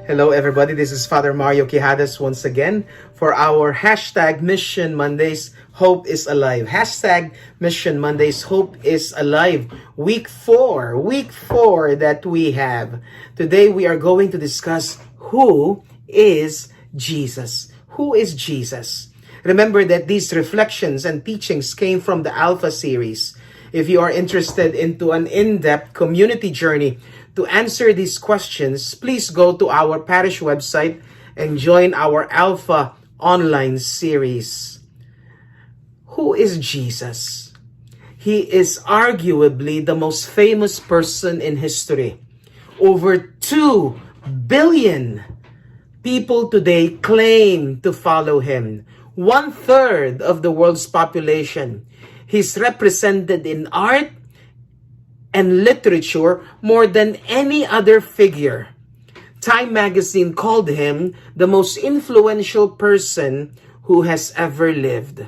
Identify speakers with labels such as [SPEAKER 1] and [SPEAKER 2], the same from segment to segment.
[SPEAKER 1] Hello, everybody. This is Father Mario Quijades once again for our hashtag Mission Mondays. Hope is alive. Hashtag Mission Mondays. Hope is alive. Week four that we have. Today we are going to discuss who is Jesus. Who is Jesus? Remember that these reflections and teachings came from the Alpha series. If you are interested into an in-depth community journey to answer these questions, please go to our parish website and join our Alpha online series. Who is Jesus? He is arguably the most famous person in history. Over 2 billion people today claim to follow him. 1/3 of the world's population. He's represented in art and literature more than any other figure. Time magazine called him the most influential person who has ever lived.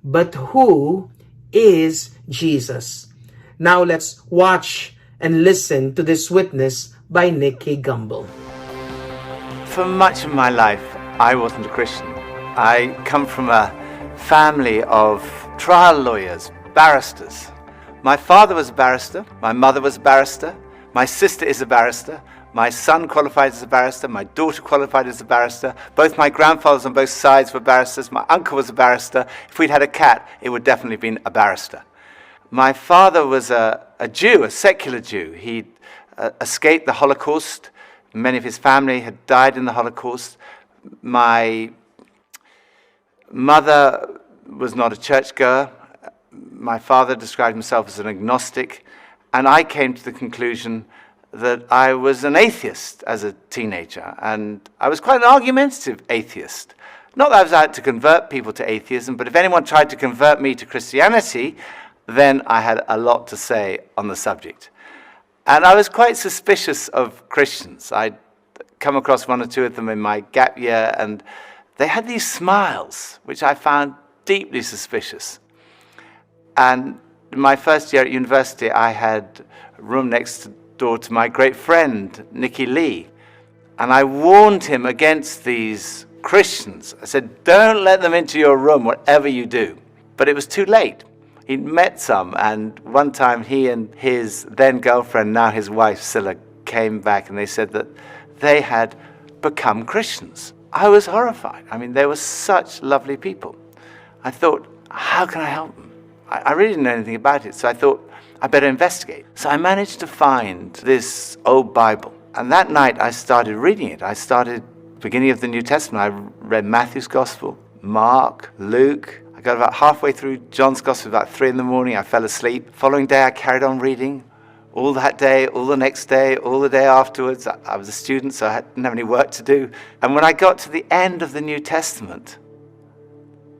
[SPEAKER 1] But who is Jesus? Now let's watch and listen to this witness by Nicky Gumbel.
[SPEAKER 2] For much of my life, I wasn't a Christian. I come from a family of trial lawyers, barristers. My father was a barrister, my mother was a barrister, my sister is a barrister, my son qualified as a barrister, my daughter qualified as a barrister, both my grandfathers on both sides were barristers, my uncle was a barrister. If we'd had a cat, it would definitely have been a barrister. My father was a Jew, a secular Jew. He escaped the Holocaust. Many of his family had died in the Holocaust. My mother was not a churchgoer. My father described himself as an agnostic, and I came to the conclusion that I was an atheist as a teenager, and I was quite an argumentative atheist. Not that I was out to convert people to atheism, but if anyone tried to convert me to Christianity, then I had a lot to say on the subject. And I was quite suspicious of Christians. I'd come across one or two of them in my gap year, and they had these smiles, which I found deeply suspicious. And in my first year at university, I had a room next door to my great friend, Nicky Lee. And I warned him against these Christians. I said, don't let them into your room, whatever you do. But it was too late. He'd met some, and one time he and his then girlfriend, now his wife, Scylla, came back and they said that they had become Christians. I was horrified. I mean, they were such lovely people. I thought, how can I help them? I really didn't know anything about it, so I thought I better investigate. So I managed to find this old Bible, and that night I started reading it. I started beginning of the New Testament. I read Matthew's Gospel, Mark, Luke. I got about halfway through John's Gospel, about 3 in the morning. I fell asleep. Following day I carried on reading. All that day, all the next day, all the day afterwards. I was a student, so I didn't have any work to do. And when I got to the end of the New Testament,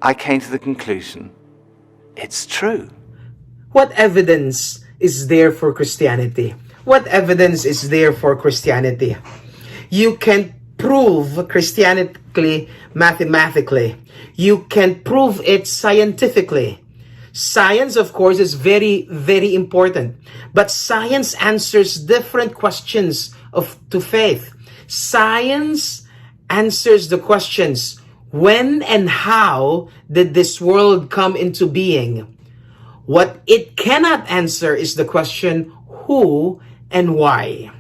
[SPEAKER 2] I came to the conclusion, it's true.
[SPEAKER 1] What evidence is there for Christianity? What evidence is there for Christianity? You can prove Christianity mathematically. You can prove it scientifically. Science, of course, is very, very important. But science answers different questions to faith. Science answers the questions, when and how did this world come into being? What it cannot answer is the question, who and why?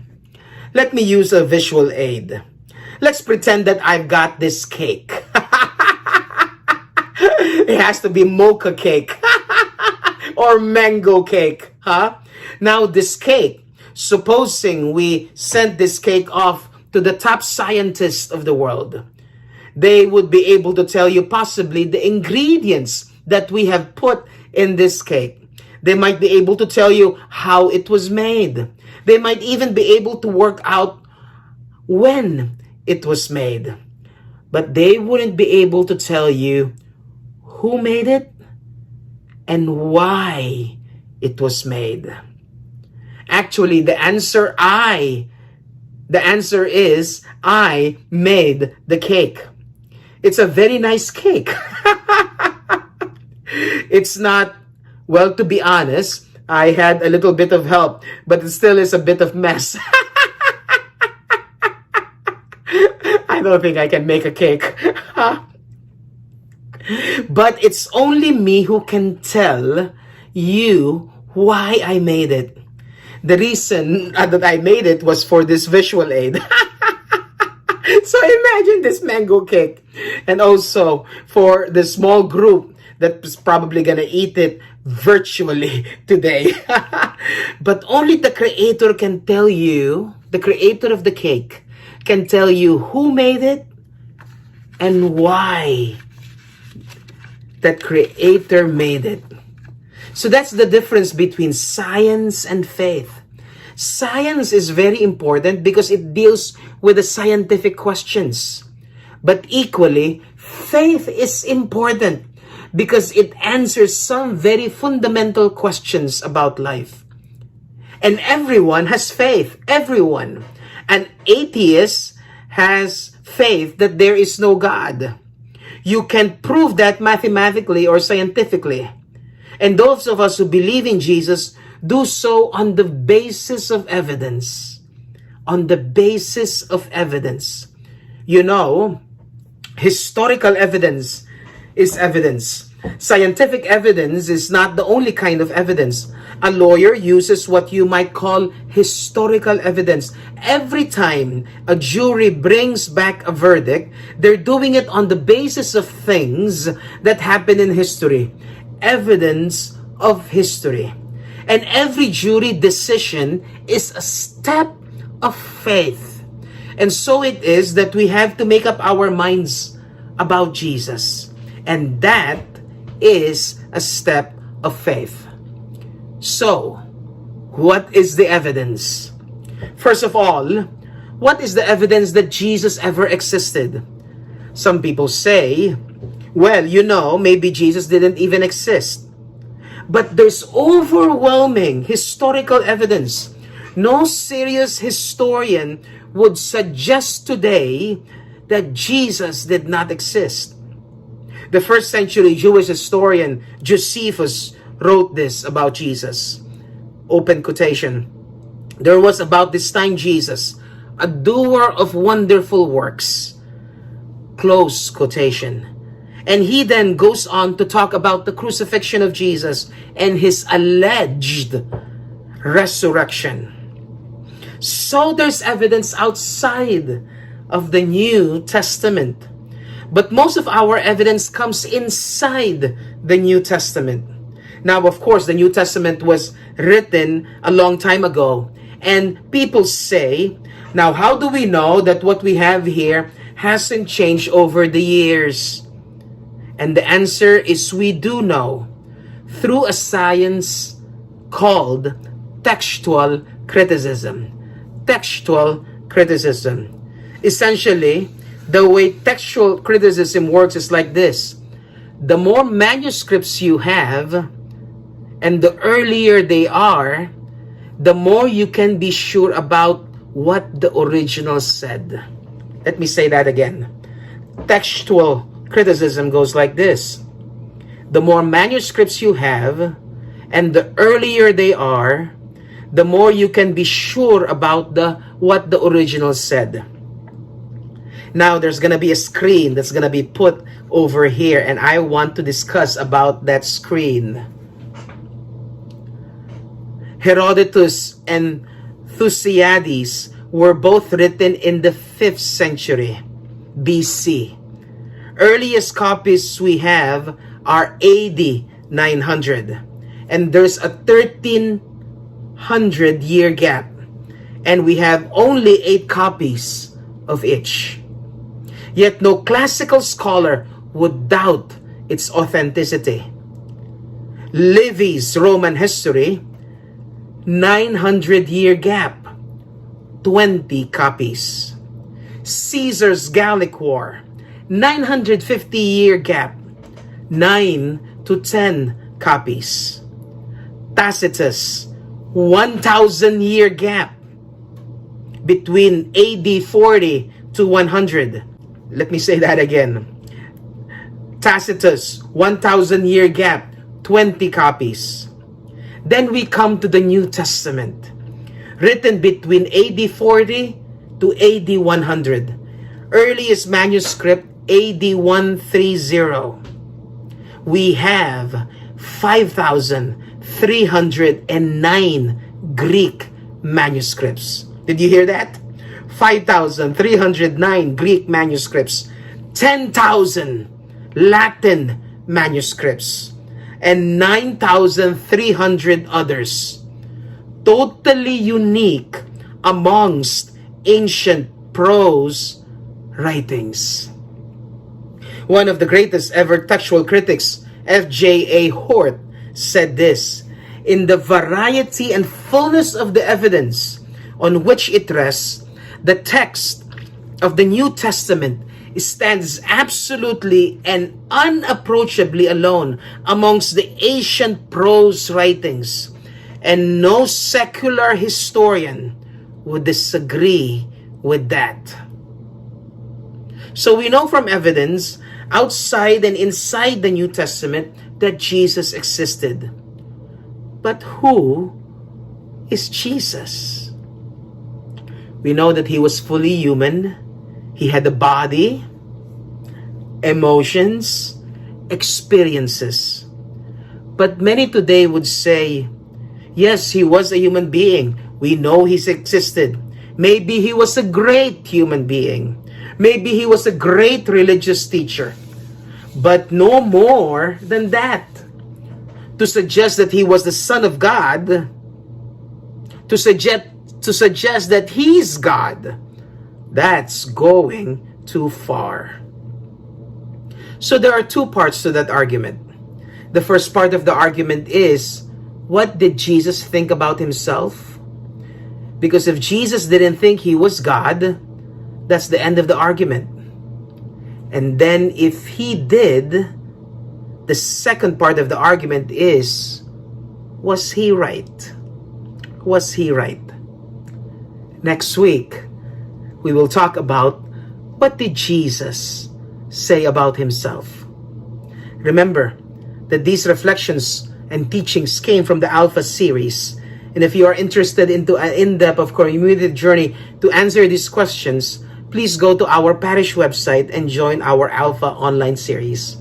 [SPEAKER 1] Let me use a visual aid. Let's pretend that I've got this cake. It has to be mocha cake or mango cake, huh? Now this cake, supposing we sent this cake off to the top scientists of the world, they would be able to tell you possibly the ingredients that we have put in this cake. They might be able to tell you how it was made. They might even be able to work out when it was made. But they wouldn't be able to tell you who made it and why it was made. Actually, the answer is I made the cake. It's a very nice cake. It's not, well, to be honest, I had a little bit of help, but it still is a bit of mess. I don't think I can make a cake. But it's only me who can tell you why I made it. The reason that I made it was for this visual aid. So imagine this mango cake. And also for the small group that's probably gonna eat it virtually today. But only the creator can tell you, the creator of the cake can tell you who made it and why that creator made it. So that's the difference between science and faith. Science is very important because it deals with the scientific questions. But equally, faith is important because it answers some very fundamental questions about life. And everyone has faith. Everyone. An atheist has faith that there is no God. You can prove that mathematically or scientifically. And those of us who believe in Jesus do so on the basis of evidence. On the basis of evidence. You know, historical evidence is evidence. Scientific evidence is not the only kind of evidence. A lawyer uses what you might call historical evidence. Every time a jury brings back a verdict, they're doing it on the basis of things that happen in history. Evidence of history. And every jury decision is a step of faith. And so it is that we have to make up our minds about Jesus. And that is a step of faith. So, what is the evidence? First of all, what is the evidence that Jesus ever existed? Some people say, well, you know, maybe Jesus didn't even exist. But there's overwhelming historical evidence. No serious historian would suggest today that Jesus did not exist. The first century Jewish historian Josephus wrote this about Jesus. Open quotation. There was about this time Jesus, a doer of wonderful works. Close quotation. And he then goes on to talk about the crucifixion of Jesus and his alleged resurrection. So there's evidence outside of the New Testament. But most of our evidence comes inside the New Testament. Now, of course, the New Testament was written a long time ago. And people say, now how do we know that what we have here hasn't changed over the years? And the answer is we do know through a science called textual criticism. Textual criticism. Essentially, the way textual criticism works is like this. The more manuscripts you have, and the earlier they are, the more you can be sure about what the original said. Let me say that again. Textual criticism goes like this. The more manuscripts you have, and the earlier they are, the more you can be sure about what the original said. Now, there's going to be a screen that's going to be put over here, and I want to discuss about that screen. Herodotus and Thucydides were both written in the 5th century BC. Earliest copies we have are AD 900. And there's a 1300-year gap. And we have only 8 copies of each. Yet no classical scholar would doubt its authenticity. Livy's Roman history, 900-year gap, 20 copies. Caesar's Gallic War, 950-year gap, 9 to 10 copies. Tacitus, 1,000-year gap between AD 40 to 100. Let me say that again. Tacitus, 1,000-year gap, 20 copies. Then we come to the New Testament, written between AD 40 to AD 100. earliest manuscript AD 130, we have 5,309 Greek manuscripts. Did you hear that? 5,309 Greek manuscripts, 10,000 Latin manuscripts, and 9,300 others. Totally unique amongst ancient prose writings. One of the greatest ever textual critics, F.J.A. Hort, said this: "In the variety and fullness of the evidence on which it rests, the text of the New Testament stands absolutely and unapproachably alone amongst the ancient prose writings, and no secular historian would disagree with that." So we know from evidence outside and inside the New Testament that Jesus existed. But who is Jesus? We know that he was fully human. He had a body, emotions, experiences. But many today would say, yes, he was a human being. We know he existed. Maybe he was a great human being. Maybe he was a great religious teacher. But no more than that. To suggest that he was the Son of God, to suggest that he's God, that's going too far. So there are two parts to that argument. The first part of the argument is, what did Jesus think about himself? Because if Jesus didn't think he was God, that's the end of the argument. And then if he did, the second part of the argument is, was he right? Was he right? Next week, we will talk about what did Jesus say about himself. Remember that these reflections and teachings came from the Alpha series. And if you are interested into an in-depth of community journey to answer these questions, please go to our parish website and join our Alpha online series.